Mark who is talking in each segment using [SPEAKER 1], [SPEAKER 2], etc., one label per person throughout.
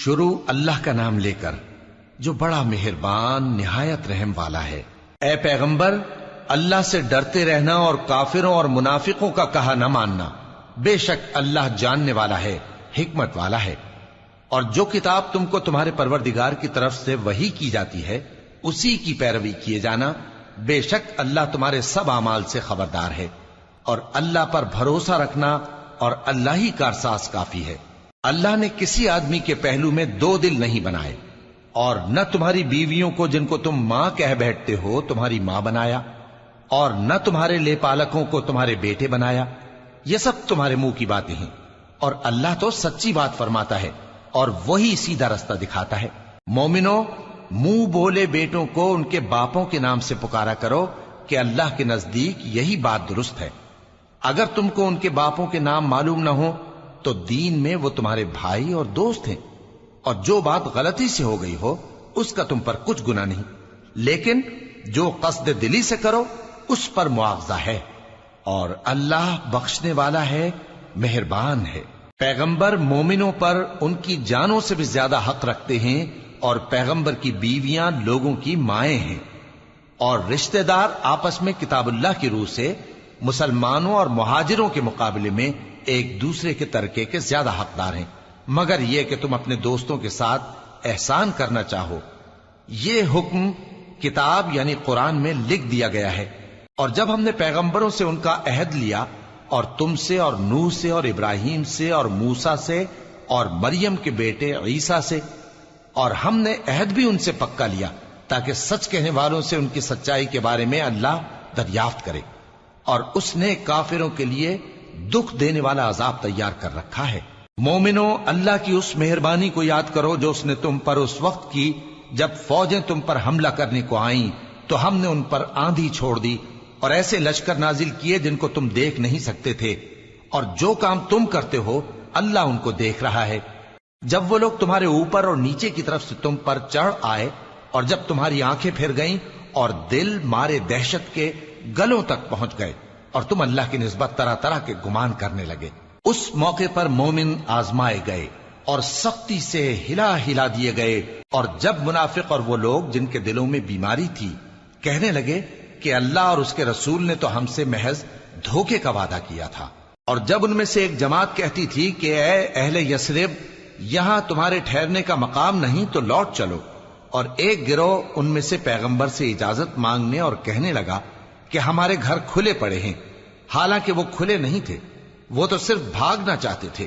[SPEAKER 1] شروع اللہ کا نام لے کر جو بڑا مہربان نہایت رحم والا ہے۔ اے پیغمبر، اللہ سے ڈرتے رہنا اور کافروں اور منافقوں کا کہا نہ ماننا۔ بے شک اللہ جاننے والا ہے، حکمت والا ہے۔ اور جو کتاب تم کو تمہارے پروردگار کی طرف سے وحی کی جاتی ہے اسی کی پیروی کیے جانا۔ بے شک اللہ تمہارے سب اعمال سے خبردار ہے۔ اور اللہ پر بھروسہ رکھنا اور اللہ ہی کارساز کافی ہے۔ اللہ نے کسی آدمی کے پہلو میں دو دل نہیں بنائے، اور نہ تمہاری بیویوں کو جن کو تم ماں کہہ بیٹھتے ہو تمہاری ماں بنایا، اور نہ تمہارے لے پالکوں کو تمہارے بیٹے بنایا۔ یہ سب تمہارے منہ کی باتیں ہیں، اور اللہ تو سچی بات فرماتا ہے اور وہی سیدھا رستہ دکھاتا ہے۔ مومنو، منہ بولے بیٹوں کو ان کے باپوں کے نام سے پکارا کرو کہ اللہ کے نزدیک یہی بات درست ہے۔ اگر تم کو ان کے باپوں کے نام معلوم نہ ہو تو دین میں وہ تمہارے بھائی اور دوست ہیں، اور جو بات غلطی سے ہو گئی ہو اس کا تم پر کچھ گناہ نہیں، لیکن جو قصد دلی سے کرو اس پر معاوضہ ہے، اور اللہ بخشنے والا ہے، مہربان ہے۔ پیغمبر مومنوں پر ان کی جانوں سے بھی زیادہ حق رکھتے ہیں، اور پیغمبر کی بیویاں لوگوں کی مائیں ہیں، اور رشتہ دار آپس میں کتاب اللہ کی روح سے مسلمانوں اور مہاجروں کے مقابلے میں ایک دوسرے کے ترکے کے زیادہ حقدار ہیں، مگر یہ کہ تم اپنے دوستوں کے ساتھ احسان کرنا چاہو۔ یہ حکم کتاب یعنی قرآن میں لکھ دیا گیا ہے۔ اور جب ہم نے پیغمبروں سے ان کا عہد لیا، اور تم سے اور نوح سے اور ابراہیم سے اور موسیٰ سے اور مریم کے بیٹے عیسیٰ سے، اور ہم نے عہد بھی ان سے پکا لیا تاکہ سچ کہنے والوں سے ان کی سچائی کے بارے میں اللہ دریافت کرے، اور اس نے کافروں کے لیے دکھ دینے والا عذاب تیار کر رکھا ہے۔ مومنو، اللہ کی اس مہربانی کو یاد کرو جو اس نے تم پر اس وقت کی جب فوجیں تم پر حملہ کرنے کو آئیں تو ہم نے ان پر آندھی چھوڑ دی اور ایسے لشکر نازل کیے جن کو تم دیکھ نہیں سکتے تھے، اور جو کام تم کرتے ہو اللہ ان کو دیکھ رہا ہے۔ جب وہ لوگ تمہارے اوپر اور نیچے کی طرف سے تم پر چڑھ آئے، اور جب تمہاری آنکھیں پھر گئیں اور دل مارے دہشت کے گلوں تک پہنچ گئے، اور تم اللہ کی نسبت طرح طرح کے گمان کرنے لگے، اس موقع پر مومن آزمائے گئے اور سختی سے ہلا ہلا دیے گئے۔ اور جب منافق اور وہ لوگ جن کے دلوں میں بیماری تھی کہنے لگے کہ اللہ اور اس کے رسول نے تو ہم سے محض دھوکے کا وعدہ کیا تھا، اور جب ان میں سے ایک جماعت کہتی تھی کہ اے اہل یثرب، یہاں تمہارے ٹھہرنے کا مقام نہیں تو لوٹ چلو، اور ایک گروہ ان میں سے پیغمبر سے اجازت مانگنے اور کہنے لگا کہ ہمارے گھر کھلے پڑے ہیں، حالانکہ وہ کھلے نہیں تھے، وہ تو صرف بھاگنا چاہتے تھے۔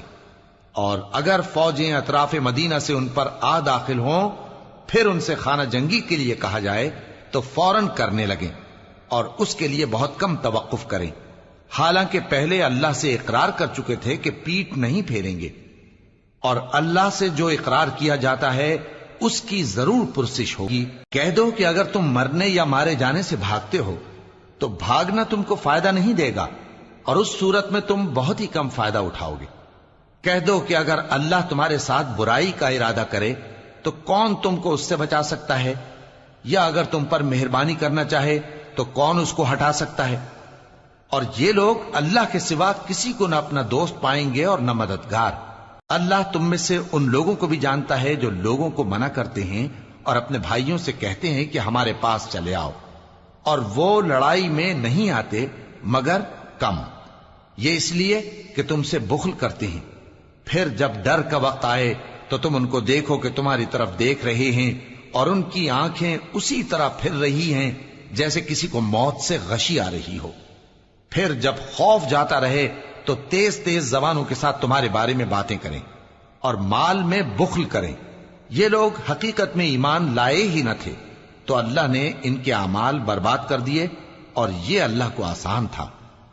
[SPEAKER 1] اور اگر فوجیں اطراف مدینہ سے ان پر آ داخل ہوں پھر ان سے خانہ جنگی کے لیے کہا جائے تو فوراً کرنے لگیں، اور اس کے لیے بہت کم توقف کریں، حالانکہ پہلے اللہ سے اقرار کر چکے تھے کہ پیٹ نہیں پھیریں گے، اور اللہ سے جو اقرار کیا جاتا ہے اس کی ضرور پرسش ہوگی۔ کہہ دو کہ اگر تم مرنے یا مارے جانے سے بھاگتے ہو تو بھاگنا تم کو فائدہ نہیں دے گا، اور اس صورت میں تم بہت ہی کم فائدہ اٹھاؤ گے۔ کہہ دو کہ اگر اللہ تمہارے ساتھ برائی کا ارادہ کرے تو کون تم کو اس سے بچا سکتا ہے، یا اگر تم پر مہربانی کرنا چاہے تو کون اس کو ہٹا سکتا ہے۔ اور یہ لوگ اللہ کے سوا کسی کو نہ اپنا دوست پائیں گے اور نہ مددگار۔ اللہ تم میں سے ان لوگوں کو بھی جانتا ہے جو لوگوں کو منع کرتے ہیں اور اپنے بھائیوں سے کہتے ہیں کہ ہمارے پاس چلے آؤ، اور وہ لڑائی میں نہیں آتے مگر کم، یہ اس لیے کہ تم سے بخل کرتے ہیں۔ پھر جب ڈر کا وقت آئے تو تم ان کو دیکھو کہ تمہاری طرف دیکھ رہے ہیں، اور ان کی آنکھیں اسی طرح پھر رہی ہیں جیسے کسی کو موت سے غشی آ رہی ہو۔ پھر جب خوف جاتا رہے تو تیز تیز زبانوں کے ساتھ تمہارے بارے میں باتیں کریں اور مال میں بخل کریں۔ یہ لوگ حقیقت میں ایمان لائے ہی نہ تھے، تو اللہ نے ان کے اعمال برباد کر دیے، اور یہ اللہ کو آسان تھا۔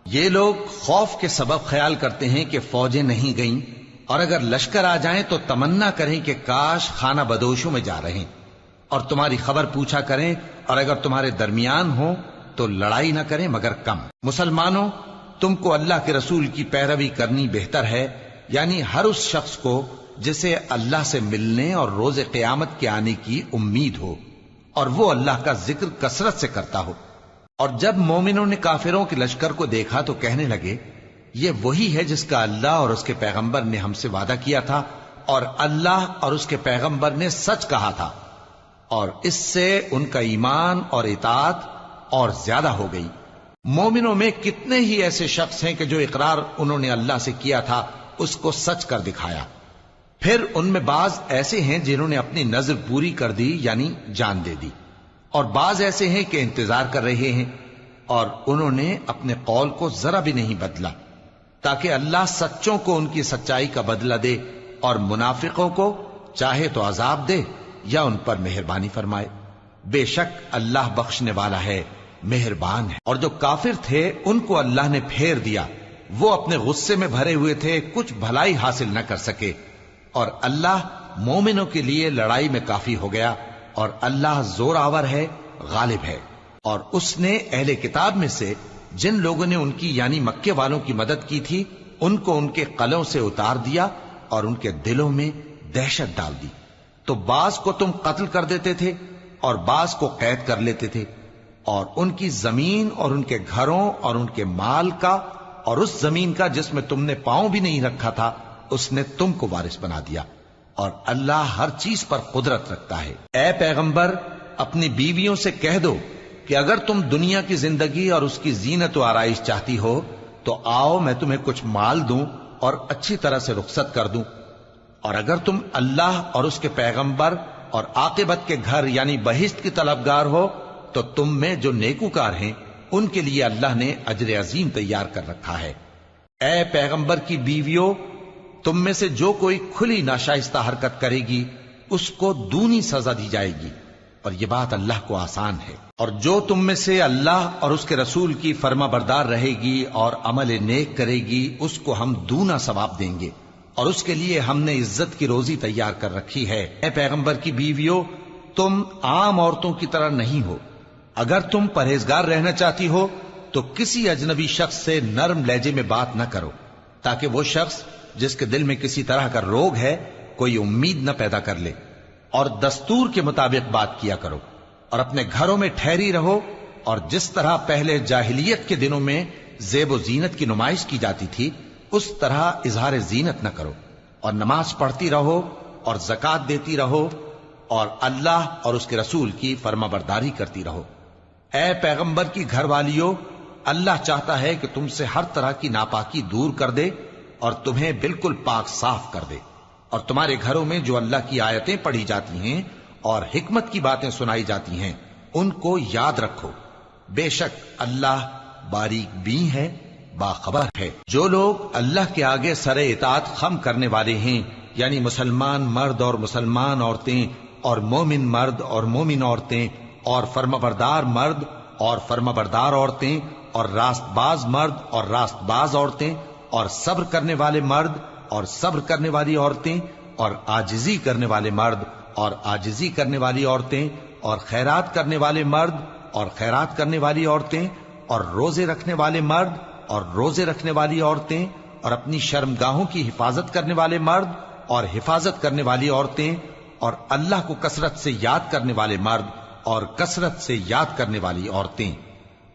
[SPEAKER 1] یہ لوگ خوف کے سبب خیال کرتے ہیں کہ فوجیں نہیں گئیں، اور اگر لشکر آ جائیں تو تمنا کریں کہ کاش خانہ بدوشوں میں جا رہے، اور تمہاری خبر پوچھا کریں، اور اگر تمہارے درمیان ہو تو لڑائی نہ کریں مگر کم۔ مسلمانوں، تم کو اللہ کے رسول کی پیروی کرنی بہتر ہے، یعنی ہر اس شخص کو جسے اللہ سے ملنے اور روز قیامت کے آنے کی امید ہو، اور وہ اللہ کا ذکر کثرت سے کرتا ہو۔ اور جب مومنوں نے کافروں کے لشکر کو دیکھا تو کہنے لگے یہ وہی ہے جس کا اللہ اور اس کے پیغمبر نے ہم سے وعدہ کیا تھا، اور اللہ اور اس کے پیغمبر نے سچ کہا تھا، اور اس سے ان کا ایمان اور اطاعت اور زیادہ ہو گئی۔ مومنوں میں کتنے ہی ایسے شخص ہیں کہ جو اقرار انہوں نے اللہ سے کیا تھا اس کو سچ کر دکھایا۔ پھر ان میں بعض ایسے ہیں جنہوں نے اپنی نظر پوری کر دی، یعنی جان دے دی، اور بعض ایسے ہیں کہ انتظار کر رہے ہیں، اور انہوں نے اپنے قول کو ذرا بھی نہیں بدلا، تاکہ اللہ سچوں کو ان کی سچائی کا بدلہ دے اور منافقوں کو چاہے تو عذاب دے یا ان پر مہربانی فرمائے۔ بے شک اللہ بخشنے والا ہے، مہربان ہے۔ اور جو کافر تھے ان کو اللہ نے پھیر دیا، وہ اپنے غصے میں بھرے ہوئے تھے، کچھ بھلائی حاصل نہ کر سکے، اور اللہ مومنوں کے لیے لڑائی میں کافی ہو گیا، اور اللہ زور آور ہے، غالب ہے۔ اور اس نے اہل کتاب میں سے جن لوگوں نے ان کی یعنی مکے والوں کی مدد کی تھی ان کو ان کے قلعوں سے اتار دیا اور ان کے دلوں میں دہشت ڈال دی، تو بعض کو تم قتل کر دیتے تھے اور بعض کو قید کر لیتے تھے، اور ان کی زمین اور ان کے گھروں اور ان کے مال کا اور اس زمین کا جس میں تم نے پاؤں بھی نہیں رکھا تھا اس نے تم کو وارث بنا دیا، اور اللہ ہر چیز پر قدرت رکھتا ہے۔ اے پیغمبر، اپنی بیویوں سے کہہ دو کہ اگر تم دنیا کی زندگی اور اس کی زینت و آرائش چاہتی ہو تو آؤ میں تمہیں کچھ مال دوں اور اچھی طرح سے رخصت کر دوں، اور اگر تم اللہ اور اس کے پیغمبر اور عاقبت کے گھر یعنی بہشت کی طلبگار ہو تو تم میں جو نیکوکار ہیں ان کے لیے اللہ نے اجر عظیم تیار کر رکھا ہے۔ اے پیغمبر کی بیویوں، تم میں سے جو کوئی کھلی ناشائستہ حرکت کرے گی اس کو دونی سزا دی جائے گی، اور یہ بات اللہ کو آسان ہے۔ اور جو تم میں سے اللہ اور اس کے رسول کی فرما بردار رہے گی اور عمل نیک کرے گی اس کو ہم دونا ثواب دیں گے، اور اس کے لیے ہم نے عزت کی روزی تیار کر رکھی ہے۔ اے پیغمبر کی بیویوں، تم عام عورتوں کی طرح نہیں ہو، اگر تم پرہیزگار رہنا چاہتی ہو تو کسی اجنبی شخص سے نرم لہجے میں بات نہ کرو، تاکہ وہ شخص جس کے دل میں کسی طرح کا روگ ہے کوئی امید نہ پیدا کر لے، اور دستور کے مطابق بات کیا کرو، اور اپنے گھروں میں ٹھہری رہو، اور جس طرح پہلے جاہلیت کے دنوں میں زیب و زینت کی نمائش کی جاتی تھی اس طرح اظہار زینت نہ کرو، اور نماز پڑھتی رہو اور زکوٰۃ دیتی رہو، اور اللہ اور اس کے رسول کی فرما برداری کرتی رہو۔ اے پیغمبر کی گھر والیوں، اللہ چاہتا ہے کہ تم سے ہر طرح کی ناپاکی دور کر دے اور تمہیں بالکل پاک صاف کر دے، اور تمہارے گھروں میں جو اللہ کی آیتیں پڑھی جاتی ہیں اور حکمت کی باتیں سنائی جاتی ہیں ان کو یاد رکھو، بے شک اللہ باریک بین ہے، باخبر ہے۔ جو لوگ اللہ کے آگے سر اطاعت خم کرنے والے ہیں، یعنی مسلمان مرد اور مسلمان عورتیں اور مومن مرد اور مومن عورتیں اور فرمانبردار مرد اور فرمانبردار عورتیں اور راست باز مرد اور راست باز عورتیں اور صبر کرنے والے مرد اور صبر کرنے والی عورتیں اور عاجزی کرنے والے مرد اور عاجزی کرنے والی عورتیں اور خیرات کرنے والے مرد اور خیرات کرنے والی عورتیں اور روزے رکھنے والے مرد اور روزے رکھنے والی عورتیں اور اپنی شرمگاہوں کی حفاظت کرنے والے مرد اور حفاظت کرنے والی عورتیں اور اللہ کو کثرت سے یاد کرنے والے مرد اور کثرت سے یاد کرنے والی عورتیں۔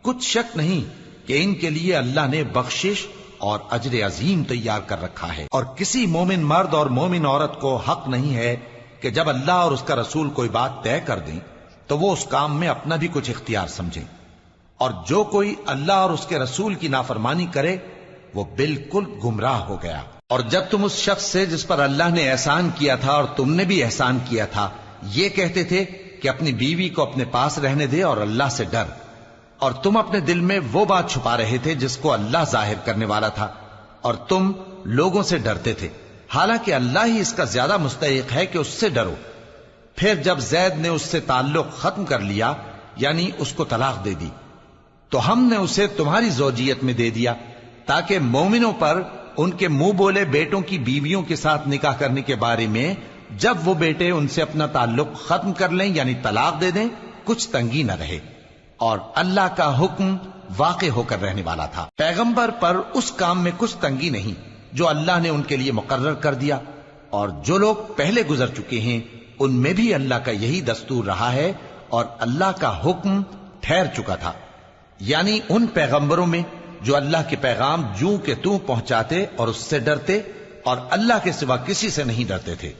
[SPEAKER 1] کچھ شک نہیں کہ ان کے لیے اللہ نے بخشش اور اجر عظیم تیار کر رکھا ہے۔ اور کسی مومن مرد اور مومن عورت کو حق نہیں ہے کہ جب اللہ اور اس کا رسول کوئی بات طے کر دیں تو وہ اس کام میں اپنا بھی کچھ اختیار سمجھیں، اور جو کوئی اللہ اور اس کے رسول کی نافرمانی کرے وہ بالکل گمراہ ہو گیا۔ اور جب تم اس شخص سے جس پر اللہ نے احسان کیا تھا اور تم نے بھی احسان کیا تھا یہ کہتے تھے کہ اپنی بیوی کو اپنے پاس رہنے دے اور اللہ سے ڈر، اور تم اپنے دل میں وہ بات چھپا رہے تھے جس کو اللہ ظاہر کرنے والا تھا، اور تم لوگوں سے ڈرتے تھے، حالانکہ اللہ ہی اس کا زیادہ مستحق ہے کہ اس سے ڈرو۔ پھر جب زید نے اس سے تعلق ختم کر لیا یعنی اس کو طلاق دے دی تو ہم نے اسے تمہاری زوجیت میں دے دیا تاکہ مومنوں پر ان کے منہ بولے بیٹوں کی بیویوں کے ساتھ نکاح کرنے کے بارے میں جب وہ بیٹے ان سے اپنا تعلق ختم کر لیں یعنی طلاق دے دیں کچھ تنگی نہ رہے، اور اللہ کا حکم واقع ہو کر رہنے والا تھا۔ پیغمبر پر اس کام میں کچھ تنگی نہیں جو اللہ نے ان کے لیے مقرر کر دیا، اور جو لوگ پہلے گزر چکے ہیں ان میں بھی اللہ کا یہی دستور رہا ہے، اور اللہ کا حکم ٹھہر چکا تھا، یعنی ان پیغمبروں میں جو اللہ کے پیغام جوں کہ توں پہنچاتے اور اس سے ڈرتے اور اللہ کے سوا کسی سے نہیں ڈرتے تھے،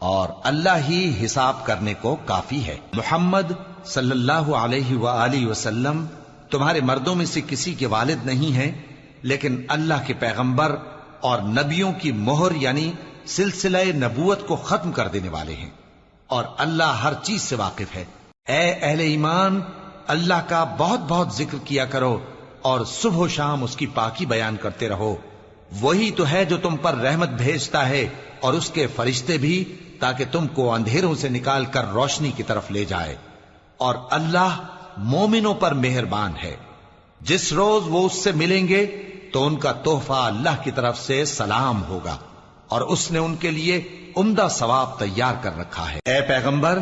[SPEAKER 1] اور اللہ ہی حساب کرنے کو کافی ہے۔ محمد صلی اللہ علیہ وآلہ وسلم تمہارے مردوں میں سے کسی کے والد نہیں ہیں، لیکن اللہ کے پیغمبر اور نبیوں کی مہر یعنی سلسلہ نبوت کو ختم کر دینے والے ہیں، اور اللہ ہر چیز سے واقف ہے۔ اے اہل ایمان، اللہ کا بہت بہت ذکر کیا کرو اور صبح و شام اس کی پاکی بیان کرتے رہو۔ وہی تو ہے جو تم پر رحمت بھیجتا ہے اور اس کے فرشتے بھی، تاکہ تم کو اندھیروں سے نکال کر روشنی کی طرف لے جائے، اور اللہ مومنوں پر مہربان ہے۔ جس روز وہ اس سے ملیں گے تو ان کا تحفہ اللہ کی طرف سے سلام ہوگا، اور اس نے ان کے لیے عمدہ ثواب تیار کر رکھا ہے۔ اے پیغمبر،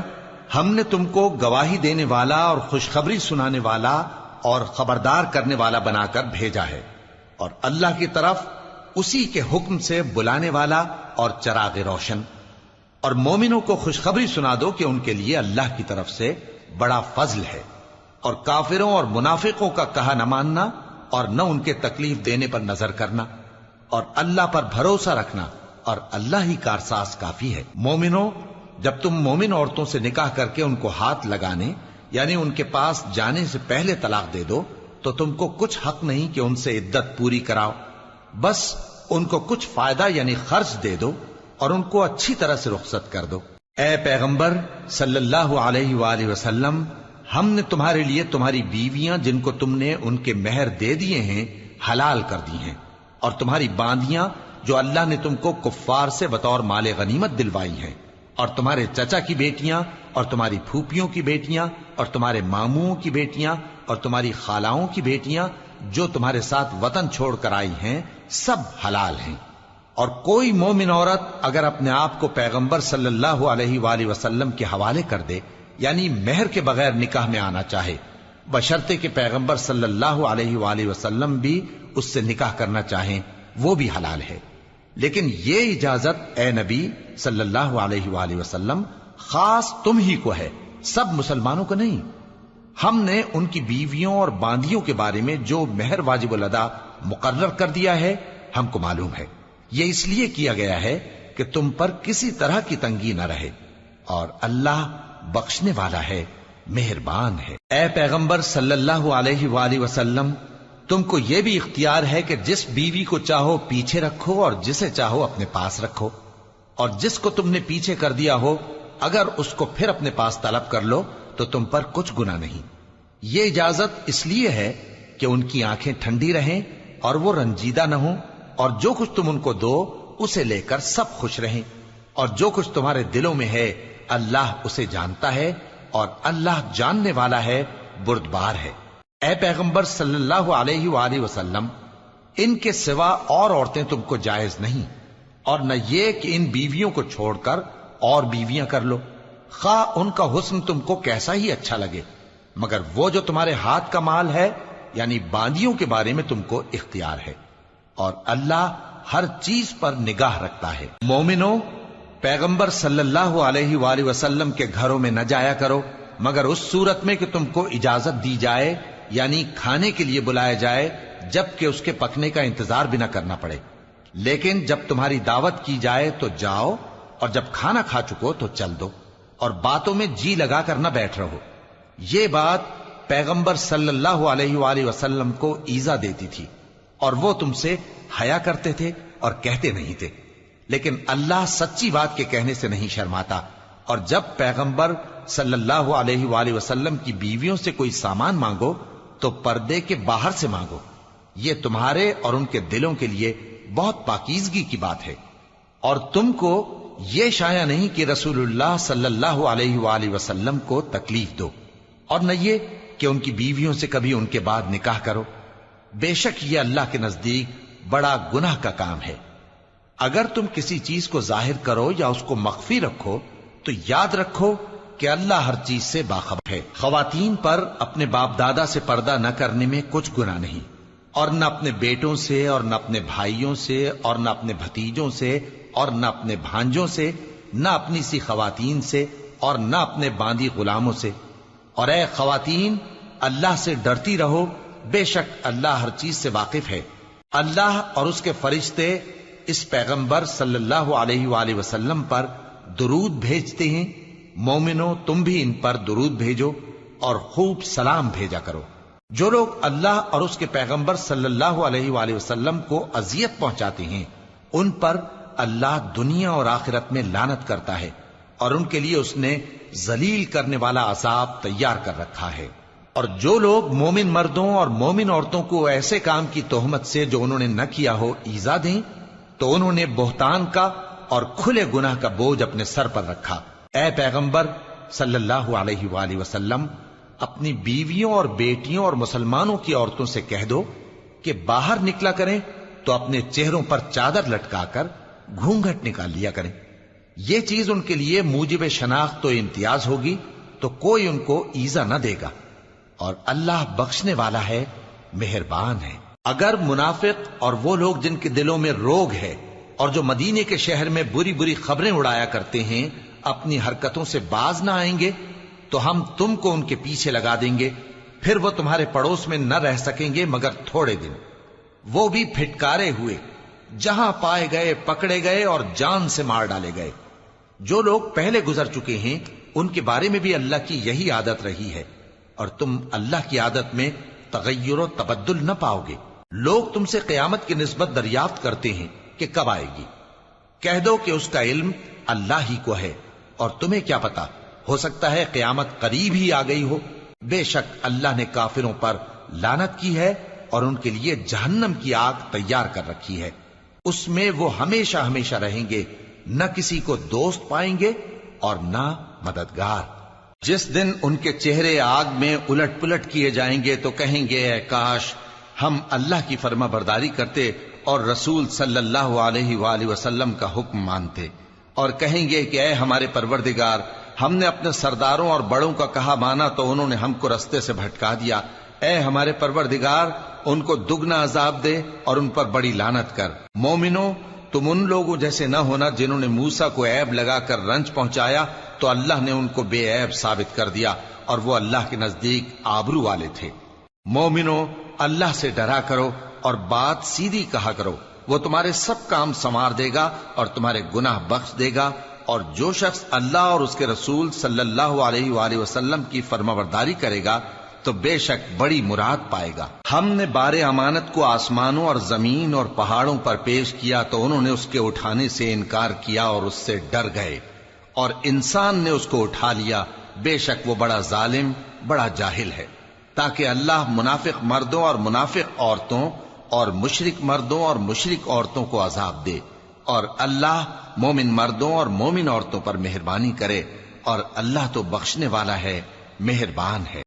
[SPEAKER 1] ہم نے تم کو گواہی دینے والا اور خوشخبری سنانے والا اور خبردار کرنے والا بنا کر بھیجا ہے، اور اللہ کی طرف اسی کے حکم سے بلانے والا اور چراغ روشن۔ اور مومنوں کو خوشخبری سنا دو کہ ان کے لیے اللہ کی طرف سے بڑا فضل ہے، اور کافروں اور منافقوں کا کہا نہ ماننا اور نہ ان کے تکلیف دینے پر نظر کرنا، اور اللہ پر بھروسہ رکھنا، اور اللہ ہی کارساز کافی ہے۔ مومنوں، جب تم مومن عورتوں سے نکاح کر کے ان کو ہاتھ لگانے یعنی ان کے پاس جانے سے پہلے طلاق دے دو تو تم کو کچھ حق نہیں کہ ان سے عدت پوری کراؤ، بس ان کو کچھ فائدہ یعنی خرچ دے دو اور ان کو اچھی طرح سے رخصت کر دو۔ اے پیغمبر صلی اللہ علیہ وآلہ وسلم، ہم نے تمہارے لیے تمہاری بیویاں جن کو تم نے ان کے مہر دے دیے ہیں حلال کر دی ہیں، اور تمہاری باندیاں جو اللہ نے تم کو کفار سے بطور مال غنیمت دلوائی ہیں، اور تمہارے چچا کی بیٹیاں اور تمہاری پھوپھیوں کی بیٹیاں اور تمہارے ماموں کی بیٹیاں اور تمہاری خالاؤں کی بیٹیاں جو تمہارے ساتھ وطن چھوڑ کر آئی ہیں، سب حلال ہیں۔ اور کوئی مومن عورت اگر اپنے آپ کو پیغمبر صلی اللہ علیہ وآلہ وسلم کے حوالے کر دے یعنی مہر کے بغیر نکاح میں آنا چاہے، بشرطے کہ پیغمبر صلی اللہ علیہ وآلہ وسلم بھی اس سے نکاح کرنا چاہیں، وہ بھی حلال ہے۔ لیکن یہ اجازت اے نبی صلی اللہ علیہ وآلہ وسلم خاص تم ہی کو ہے، سب مسلمانوں کو نہیں۔ ہم نے ان کی بیویوں اور باندیوں کے بارے میں جو مہر واجب الادا مقرر کر دیا ہے ہم کو معلوم ہے، یہ اس لیے کیا گیا ہے کہ تم پر کسی طرح کی تنگی نہ رہے، اور اللہ بخشنے والا ہے، مہربان ہے۔ اے پیغمبر صلی اللہ علیہ وآلہ وسلم، تم کو یہ بھی اختیار ہے کہ جس بیوی کو چاہو پیچھے رکھو اور جسے چاہو اپنے پاس رکھو، اور جس کو تم نے پیچھے کر دیا ہو اگر اس کو پھر اپنے پاس طلب کر لو تو تم پر کچھ گناہ نہیں۔ یہ اجازت اس لیے ہے کہ ان کی آنکھیں ٹھنڈی رہیں اور وہ رنجیدہ نہ ہوں، اور جو کچھ تم ان کو دو اسے لے کر سب خوش رہیں، اور جو کچھ تمہارے دلوں میں ہے اللہ اسے جانتا ہے، اور اللہ جاننے والا ہے، بردبار ہے۔ اے پیغمبر صلی اللہ علیہ وآلہ وسلم، ان کے سوا اور عورتیں تم کو جائز نہیں، اور نہ یہ کہ ان بیویوں کو چھوڑ کر اور بیویاں کر لو، خواہ ان کا حسن تم کو کیسا ہی اچھا لگے، مگر وہ جو تمہارے ہاتھ کا مال ہے یعنی باندیوں کے بارے میں تم کو اختیار ہے، اور اللہ ہر چیز پر نگاہ رکھتا ہے۔ مومنوں، پیغمبر صلی اللہ علیہ وآلہ وسلم کے گھروں میں نہ جایا کرو مگر اس صورت میں کہ تم کو اجازت دی جائے یعنی کھانے کے لیے بلایا جائے، جبکہ اس کے پکنے کا انتظار بھی نہ کرنا پڑے۔ لیکن جب تمہاری دعوت کی جائے تو جاؤ، اور جب کھانا کھا چکو تو چل دو، اور باتوں میں جی لگا کر نہ بیٹھ رہو۔ یہ بات پیغمبر صلی اللہ علیہ وآلہ وسلم کو ایذا دیتی تھی، اور وہ تم سے حیا کرتے تھے اور کہتے نہیں تھے، لیکن اللہ سچی بات کے کہنے سے نہیں شرماتا، اور جب پیغمبر صلی اللہ علیہ وآلہ وسلم کی بیویوں سے کوئی سامان مانگو تو پردے کے باہر سے مانگو، یہ تمہارے اور ان کے دلوں کے لیے بہت پاکیزگی کی بات ہے۔ اور تم کو یہ شایع نہیں کہ رسول اللہ صلی اللہ علیہ وآلہ وسلم کو تکلیف دو، اور نہ یہ کہ ان کی بیویوں سے کبھی ان کے بعد نکاح کرو، بے شک یہ اللہ کے نزدیک بڑا گناہ کا کام ہے۔ اگر تم کسی چیز کو ظاہر کرو یا اس کو مخفی رکھو تو یاد رکھو کہ اللہ ہر چیز سے باخبر ہے۔ خواتین پر اپنے باپ دادا سے پردہ نہ کرنے میں کچھ گناہ نہیں، اور نہ اپنے بیٹوں سے اور نہ اپنے بھائیوں سے اور نہ اپنے بھتیجوں سے اور نہ اپنے بھانجوں سے، نہ اپنی سی خواتین سے اور نہ اپنے باندی غلاموں سے۔ اور اے خواتین، اللہ سے ڈرتی رہو، بے شک اللہ ہر چیز سے واقف ہے۔ اللہ اور اس کے فرشتے اس پیغمبر صلی اللہ علیہ وآلہ وسلم پر درود بھیجتے ہیں، مومنو تم بھی ان پر درود بھیجو اور خوب سلام بھیجا کرو۔ جو لوگ اللہ اور اس کے پیغمبر صلی اللہ علیہ وآلہ وسلم کو اذیت پہنچاتے ہیں ان پر اللہ دنیا اور آخرت میں لعنت کرتا ہے، اور ان کے لیے اس نے ذلیل کرنے والا عذاب تیار کر رکھا ہے۔ اور جو لوگ مومن مردوں اور مومن عورتوں کو ایسے کام کی تہمت سے جو انہوں نے نہ کیا ہو ایذا دیں تو انہوں نے بہتان کا اور کھلے گناہ کا بوجھ اپنے سر پر رکھا۔ اے پیغمبر صلی اللہ علیہ وآلہ وسلم، اپنی بیویوں اور بیٹیوں اور مسلمانوں کی عورتوں سے کہہ دو کہ باہر نکلا کریں تو اپنے چہروں پر چادر لٹکا کر گھونگھٹ نکال لیا کریں۔ یہ چیز ان کے لیے موجب شناخت و امتیاز ہوگی تو کوئی ان کو ایذا نہ دے گا، اور اللہ بخشنے والا ہے، مہربان ہے۔ اگر منافق اور وہ لوگ جن کے دلوں میں روگ ہے اور جو مدینے کے شہر میں بری بری خبریں اڑایا کرتے ہیں اپنی حرکتوں سے باز نہ آئیں گے تو ہم تم کو ان کے پیچھے لگا دیں گے، پھر وہ تمہارے پڑوس میں نہ رہ سکیں گے مگر تھوڑے دن، وہ بھی پھٹکارے ہوئے، جہاں پائے گئے پکڑے گئے اور جان سے مار ڈالے گئے۔ جو لوگ پہلے گزر چکے ہیں ان کے بارے میں بھی اللہ کی یہی عادت رہی ہے، اور تم اللہ کی عادت میں تغیر و تبدل نہ پاؤ گے۔ لوگ تم سے قیامت کی نسبت دریافت کرتے ہیں کہ کب آئے گی، کہہ دو کہ اس کا علم اللہ ہی کو ہے، اور تمہیں کیا پتا، ہو سکتا ہے قیامت قریب ہی آ گئی ہو۔ بے شک اللہ نے کافروں پر لعنت کی ہے اور ان کے لیے جہنم کی آگ تیار کر رکھی ہے، اس میں وہ ہمیشہ ہمیشہ رہیں گے، نہ کسی کو دوست پائیں گے اور نہ مددگار۔ جس دن ان کے چہرے آگ میں الٹ پلٹ کیے جائیں گے تو کہیں گے اے کاش ہم اللہ کی فرما برداری کرتے اور رسول صلی اللہ علیہ وآلہ وسلم کا حکم مانتے، اور کہیں گے کہ اے ہمارے پروردگار، ہم نے اپنے سرداروں اور بڑوں کا کہا مانا تو انہوں نے ہم کو رستے سے بھٹکا دیا۔ اے ہمارے پروردگار، ان کو دگنا عذاب دے اور ان پر بڑی لعنت کر۔ مومنو تم ان لوگوں جیسے نہ ہونا جنہوں نے موسیٰ کو عیب لگا کر رنج پہنچایا تو اللہ نے ان کو بے عیب ثابت کر دیا، اور وہ اللہ کے نزدیک آبرو والے تھے۔ مومنو اللہ سے ڈرا کرو اور بات سیدھی کہا کرو، وہ تمہارے سب کام سنوار دے گا اور تمہارے گناہ بخش دے گا، اور جو شخص اللہ اور اس کے رسول صلی اللہ علیہ وآلہ وسلم کی فرمانبرداری کرے گا تو بے شک بڑی مراد پائے گا۔ ہم نے بار امانت کو آسمانوں اور زمین اور پہاڑوں پر پیش کیا تو انہوں نے اس کے اٹھانے سے انکار کیا اور اس سے ڈر گئے، اور انسان نے اس کو اٹھا لیا، بے شک وہ بڑا ظالم بڑا جاہل ہے۔ تاکہ اللہ منافق مردوں اور منافق عورتوں اور مشرک مردوں اور مشرک عورتوں کو عذاب دے، اور اللہ مومن مردوں اور مومن عورتوں پر مہربانی کرے، اور اللہ تو بخشنے والا ہے، مہربان ہے۔